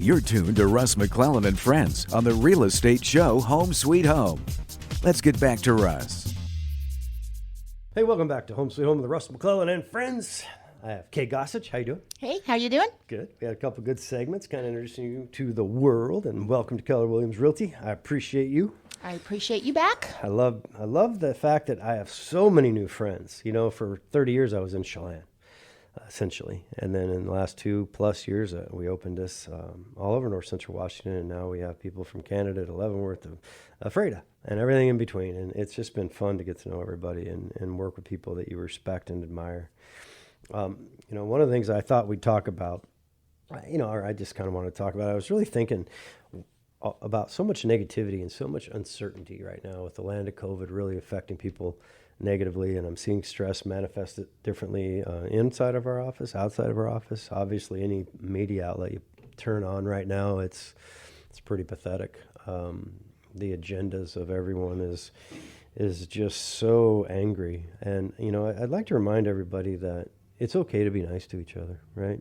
You're tuned to Russ McClellan and Friends on the Real Estate Show Home Sweet Home. Let's get back to Russ. Hey, welcome back to Home Sweet Home with Russ McClellan and Friends. I have Kay Gossage. How you doing? Hey, how you doing? Good. We had a couple good segments, kind of introducing you to the world, and welcome to Keller Williams Realty. I appreciate you. I appreciate you back. I love the fact that I have so many new friends. You know, for 30 years I was in Chelan, essentially, and then in the last 2+ years we opened this all over North Central Washington, and now we have people from Canada to Leavenworth to Freda and everything in between. And it's just been fun to get to know everybody and work with people that you respect and admire. You know, one of the things I thought we'd talk about, or I just kind of want to talk about, I was really thinking about so much negativity and so much uncertainty right now with the land of COVID really affecting people negatively. And I'm seeing stress manifested differently inside of our office, outside of our office. Obviously, any media outlet you turn on right now, it's pretty pathetic. The agendas of everyone is just so angry. And, you know, I'd like to remind everybody that it's okay to be nice to each other, right?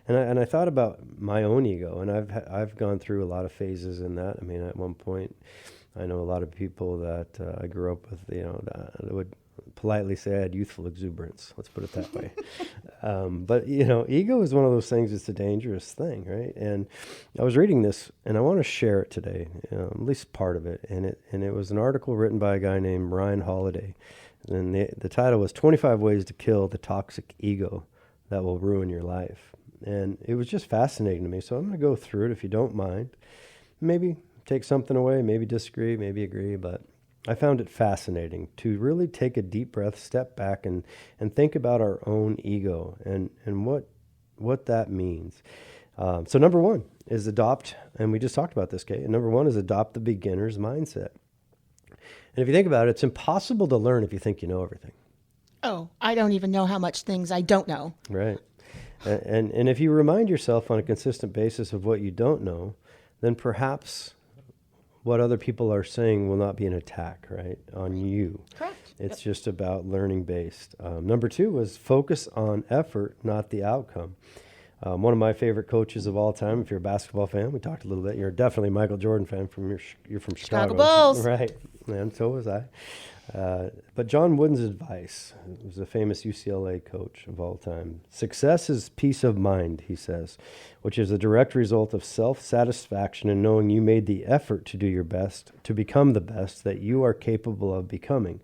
And I thought about my own ego, and I've gone through a lot of phases in that. I mean, at one point, I know a lot of people that I grew up with, that would politely say I had youthful exuberance. Let's put it that way. But, you know, ego is one of those things. It's a dangerous thing, right? And I was reading this, and I want to share it today, at least part of it. And it was an article written by a guy named Ryan Holiday. And the title was 25 Ways to Kill the Toxic Ego That Will Ruin Your Life. And it was just fascinating to me. So I'm going to go through it if you don't mind. Maybe take something away, maybe disagree, maybe agree. But I found it fascinating to really take a deep breath, step back, and think about our own ego and what that means. So number one is adopt, and we just talked about this, Kate. Number one is adopt the beginner's mindset. And if you think about it, it's impossible to learn if you think you know everything. Oh, I don't even know how much things I don't know. Right. And if you remind yourself on a consistent basis of what you don't know, then perhaps what other people are saying will not be an attack, right, on you. Correct. It's just about learning based. Number two was focus on effort, not the outcome. One of my favorite coaches of all time, if you're a basketball fan, we talked a little bit. You're definitely a Michael Jordan fan. You're from Chicago. Bulls. Right, and so was I. But John Wooden's advice, he was a famous UCLA coach of all time. Success is peace of mind, he says, which is a direct result of self-satisfaction in knowing you made the effort to do your best, to become the best that you are capable of becoming.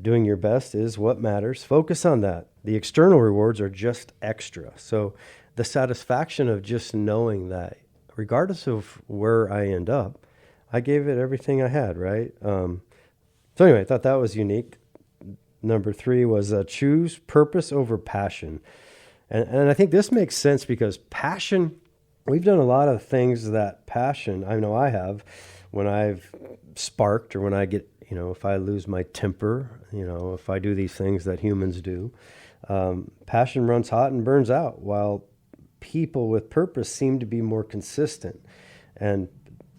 Doing your best is what matters. Focus on that. The external rewards are just extra. So the satisfaction of just knowing that, regardless of where I end up, I gave it everything I had, right? So anyway, I thought that was unique. Number three was choose purpose over passion. And I think this makes sense because passion, we've done a lot of things that passion, I know I have, when I've sparked or when I get, if I lose my temper, if I do these things that humans do, passion runs hot and burns out, while people with purpose seem to be more consistent. And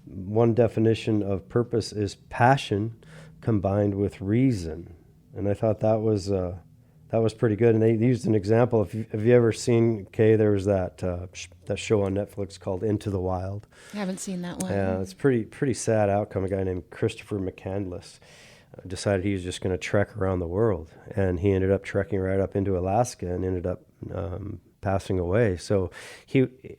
one definition of purpose is passion combined with reason. And I thought that was pretty good. And they used an example. Have you ever seen, Kay, there was that show on Netflix called Into the Wild. I haven't seen that one. Yeah, it's pretty sad outcome. A guy named Christopher McCandless decided he was just going to trek around the world. And he ended up trekking right up into Alaska and ended up passing away. So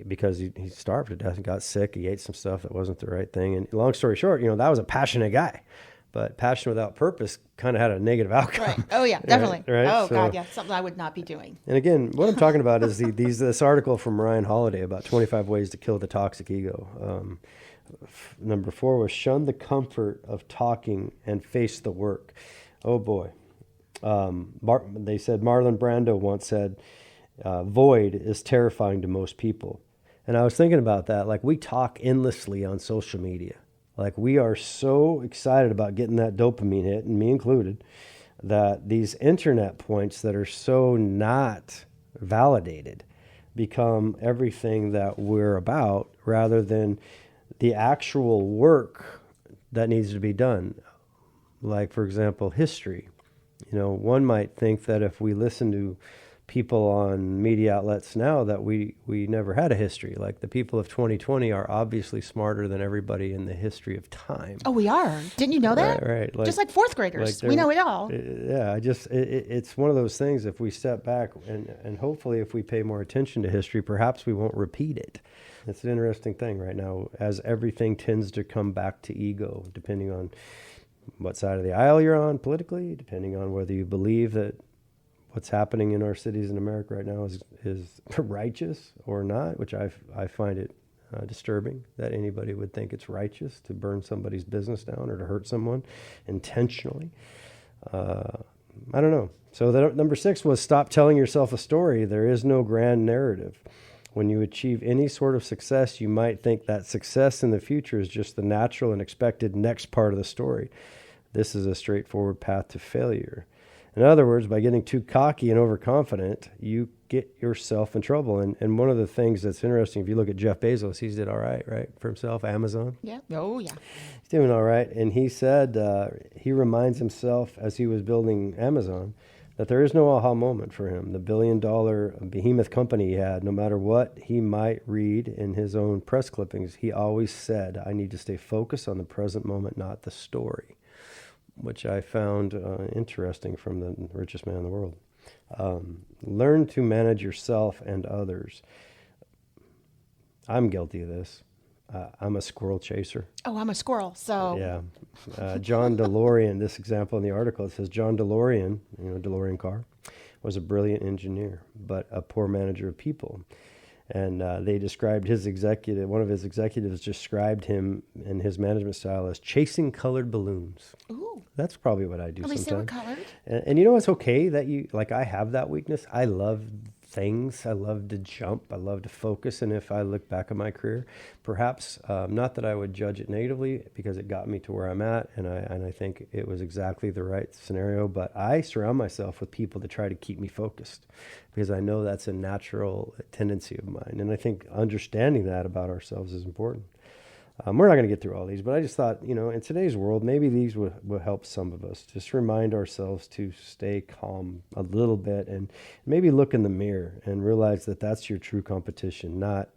because he starved to death and got sick, he ate some stuff that wasn't the right thing. And long story short, that was a passionate guy. But passion without purpose kind of had a negative outcome. Right. Oh, yeah, definitely. Right? Oh, So, God, yeah, something I would not be doing. And again, what I'm talking about is this article from Ryan Holiday about 25 ways to kill the toxic ego. Number four was shun the comfort of talking and face the work. Oh, boy. They said Marlon Brando once said, void is terrifying to most people. And I was thinking about that. Like, we talk endlessly on social media. Like, we are so excited about getting that dopamine hit, and me included, that these internet points that are so not validated become everything that we're about, rather than the actual work that needs to be done. Like, for example, history. One might think that if we listen to people on media outlets now that we never had a history. Like the people of 2020 are obviously smarter than everybody in the history of time. Oh, we are. Didn't you know that? Right. Just like fourth graders. We know it all. Yeah, it's one of those things. If we step back and hopefully if we pay more attention to history, perhaps we won't repeat it. It's an interesting thing right now, as everything tends to come back to ego, depending on what side of the aisle you're on politically, depending on whether you believe that what's happening in our cities in America right now is righteous or not, which I find it disturbing that anybody would think it's righteous to burn somebody's business down or to hurt someone intentionally. I don't know. So number 6 was stop telling yourself a story. There is no grand narrative. When you achieve any sort of success, you might think that success in the future is just the natural and expected next part of the story. This is a straightforward path to failure. In other words, by getting too cocky and overconfident, you get yourself in trouble. And one of the things that's interesting, if you look at Jeff Bezos, he's did all right, for himself, Amazon. Yeah. Oh, yeah. He's doing all right. And he said he reminds himself as he was building Amazon that there is no aha moment for him. The billion-dollar behemoth company he had, no matter what he might read in his own press clippings, he always said, I need to stay focused on the present moment, not the story, which I found interesting from the richest man in the world. Learn to manage yourself and others. I'm guilty of this. I'm a squirrel chaser. Oh, I'm a squirrel, so... Yeah. John DeLorean, this example in the article, it says John DeLorean, DeLorean car, was a brilliant engineer, but a poor manager of people. And they described one of his executives described him and his management style as chasing colored balloons. Ooh. That's probably what I do sometimes. At least they were colored. And it's okay that I have that weakness. I love things. I love to jump. I love to focus. And if I look back at my career, perhaps not that I would judge it negatively because it got me to where I'm at. And I think it was exactly the right scenario. But I surround myself with people to try to keep me focused because I know that's a natural tendency of mine. And I think understanding that about ourselves is important. We're not going to get through all these, but I just thought, in today's world, maybe these will help some of us. Just remind ourselves to stay calm a little bit and maybe look in the mirror and realize that that's your true competition, not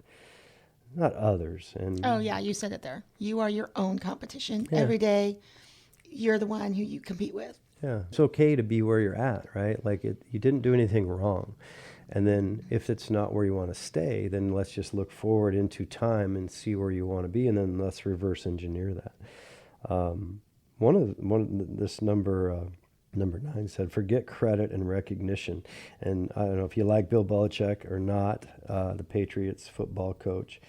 others. And oh, yeah, you said it there. You are your own competition. Yeah. Every day, you're the one who you compete with. Yeah, it's okay to be where you're at, right? You didn't do anything wrong. And then if it's not where you want to stay, then let's just look forward into time and see where you want to be, and then let's reverse engineer that. This number 9 said, forget credit and recognition. And I don't know if you like Bill Belichick or not, the Patriots football coach.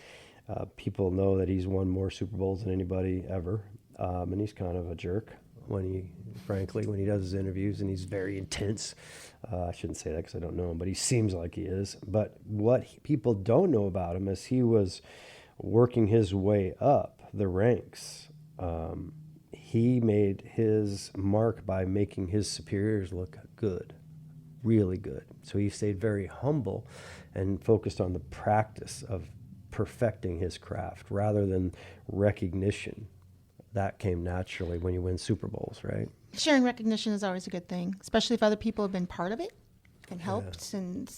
People know that he's won more Super Bowls than anybody ever, and he's kind of a jerk when he does his interviews, and he's very intense. I shouldn't say that because I don't know him, but he seems like he is. But what people don't know about him is he was working his way up the ranks. He made his mark by making his superiors look good, really good. So he stayed very humble and focused on the practice of perfecting his craft rather than recognition. That came naturally when you win Super Bowls, right? Sharing recognition is always a good thing, especially if other people have been part of it and helped, and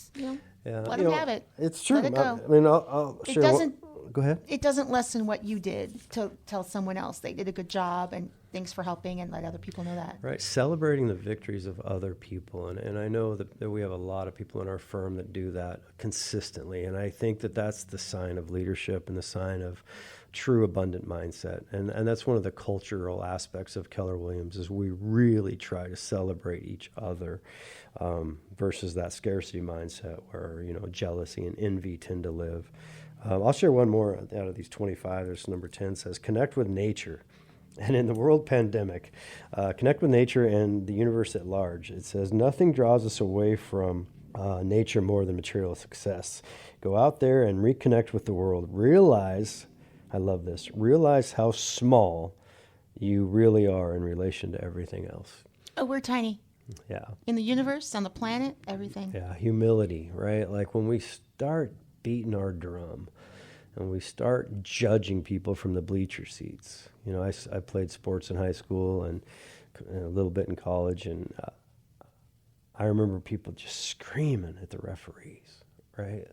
let them have it. It's true. Let it go. I'll share. Go ahead. It doesn't lessen what you did to tell someone else they did a good job and thanks for helping, and let other people know that. Right, celebrating the victories of other people, and I know that we have a lot of people in our firm that do that consistently, and I think that that's the sign of leadership and the sign of true abundant mindset, and that's one of the cultural aspects of Keller Williams is we really try to celebrate each other versus that scarcity mindset where jealousy and envy tend to live. I'll share one more out of these 25. There's number 10 says connect with nature, and in the world pandemic, connect with nature and the universe at large. It says nothing draws us away from nature more than material success. Go out there and reconnect with the world. I love this. Realize how small you really are in relation to everything else. Oh, we're tiny. Yeah. In the universe, on the planet, everything. Yeah, humility, right? Like when we start beating our drum and we start judging people from the bleacher seats. I played sports in high school and a little bit in college, and I remember people just screaming at the referees, right?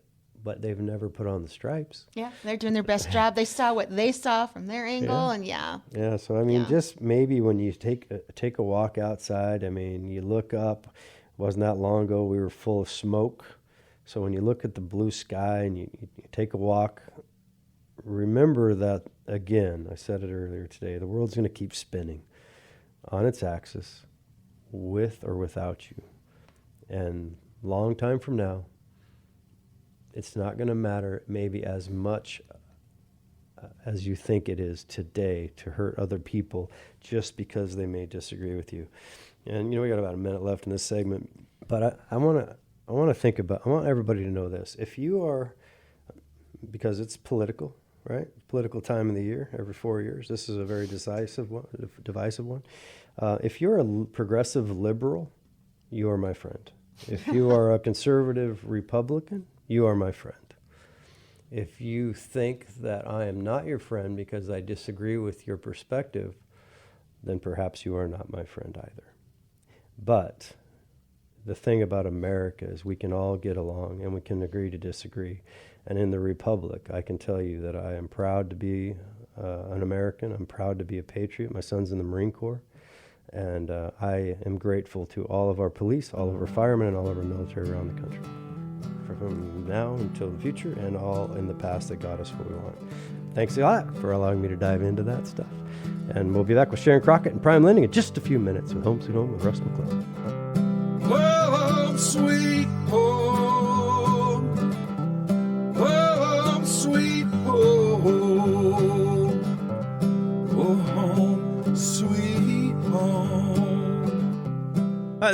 But they've never put on the stripes. Yeah, they're doing their best job. They saw what they saw from their angle, and Yeah, so I mean, just maybe when you take a walk outside, I mean, you look up. It wasn't that long ago, we were full of smoke. So when you look at the blue sky and you take a walk, remember that, again, I said it earlier today, the world's going to keep spinning on its axis with or without you. And long time from now, it's not going to matter maybe as much as you think it is today to hurt other people just because they may disagree with you. And, we got about a minute left in this segment, but I want everybody to know this. If you are, because it's political, right? Political time of the year, every 4 years. This is a very divisive one. If you're a progressive liberal, you are my friend. If you are a conservative Republican, you are my friend. If you think that I am not your friend because I disagree with your perspective, then perhaps you are not my friend either. But the thing about America is we can all get along and we can agree to disagree. And in the Republic, I can tell you that I am proud to be an American. I'm proud to be a patriot. My son's in the Marine Corps. And I am grateful to all of our police, all of our firemen, and all of our military around the country. From now until the future and all in the past that got us what we want. Thanks a lot for allowing me to dive into that stuff. And we'll be back with Sharon Crockett and Prime Lending in just a few minutes with Home Sweet Home with Russ McClellan. Home sweet home.